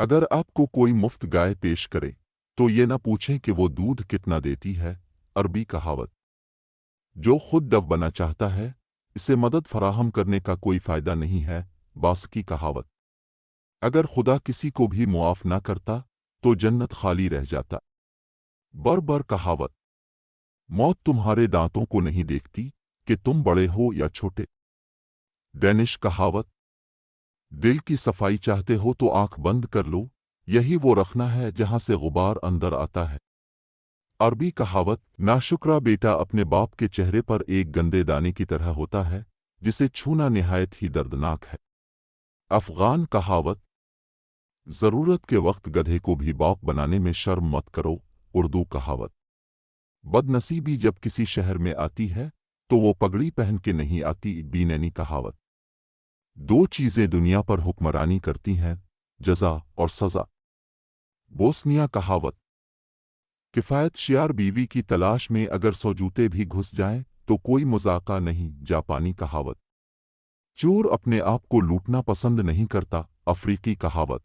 اگر آپ کو کوئی مفت گائے پیش کرے تو یہ نہ پوچھیں کہ وہ دودھ کتنا دیتی ہے۔ عربی کہاوت۔ جو خود ڈب بنا چاہتا ہے اسے مدد فراہم کرنے کا کوئی فائدہ نہیں ہے۔ باسکی کہاوت۔ اگر خدا کسی کو بھی معاف نہ کرتا تو جنت خالی رہ جاتا۔ بربر کہاوت۔ موت تمہارے دانتوں کو نہیں دیکھتی کہ تم بڑے ہو یا چھوٹے۔ ڈینش کہاوت۔ دل کی صفائی چاہتے ہو تو آنکھ بند کر لو، یہی وہ رکھنا ہے جہاں سے غبار اندر آتا ہے۔ عربی کہاوت۔ ناشکرا بیٹا اپنے باپ کے چہرے پر ایک گندے دانے کی طرح ہوتا ہے جسے چھونا نہایت ہی دردناک ہے۔ افغان کہاوت۔ ضرورت کے وقت گدھے کو بھی باپ بنانے میں شرم مت کرو۔ اردو کہاوت۔ بد نصیبی جب کسی شہر میں آتی ہے تو وہ پگڑی پہن کے نہیں آتی۔ بینینی کہاوت۔ دو چیزیں دنیا پر حکمرانی کرتی ہیں، جزا اور سزا۔ بوسنیا کہاوت۔ کفایت شیار بیوی کی تلاش میں اگر 100 جوتے بھی گھس جائیں تو کوئی مذاقہ نہیں۔ جاپانی کہاوت۔ چور اپنے آپ کو لوٹنا پسند نہیں کرتا۔ افریقی کہاوت۔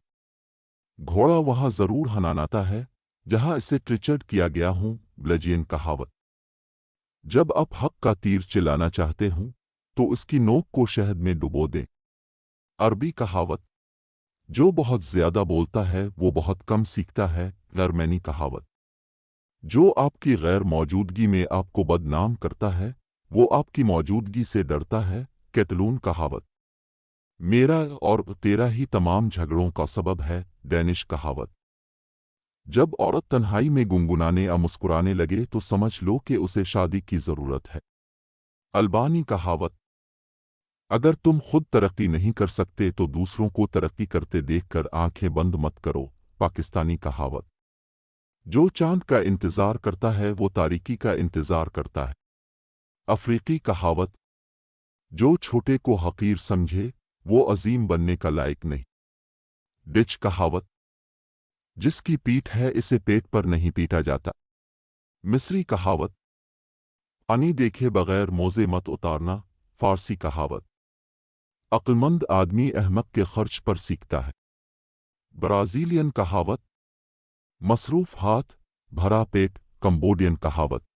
گھوڑا وہاں ضرور ہناناتا ہے جہاں اسے ٹریچڈ کیا گیا ہوں۔ بلجین کہاوت۔ جب آپ حق کا تیر چلانا چاہتے ہوں تو اس کی نوک کو شہد میں ڈبو دیں۔ عربی کہاوت۔ جو بہت زیادہ بولتا ہے وہ بہت کم سیکھتا ہے۔ ارمینی کہاوت۔ جو آپ کی غیر موجودگی میں آپ کو بدنام کرتا ہے وہ آپ کی موجودگی سے ڈرتا ہے۔ کیٹلون کہاوت۔ میرا اور تیرا ہی تمام جھگڑوں کا سبب ہے۔ ڈینش کہاوت۔ جب عورت تنہائی میں گنگنانے یا مسکرانے لگے تو سمجھ لو کہ اسے شادی کی ضرورت ہے۔ البانی کہاوت۔ اگر تم خود ترقی نہیں کر سکتے تو دوسروں کو ترقی کرتے دیکھ کر آنکھیں بند مت کرو۔ پاکستانی کہاوت۔ جو چاند کا انتظار کرتا ہے وہ تاریکی کا انتظار کرتا ہے۔ افریقی کہاوت۔ جو چھوٹے کو حقیر سمجھے وہ عظیم بننے کا لائق نہیں۔ ڈچ کہاوت۔ جس کی پیٹھ ہے اسے پیٹ پر نہیں پیٹا جاتا۔ مصری کہاوت۔ پانی دیکھے بغیر موزے مت اتارنا۔ فارسی کہاوت۔ عقلمند آدمی احمق کے خرچ پر سیکھتا ہے۔ برازیلین کہاوت۔ مصروف ہاتھ بھرا پیٹ۔ کمبوڈین کہاوت۔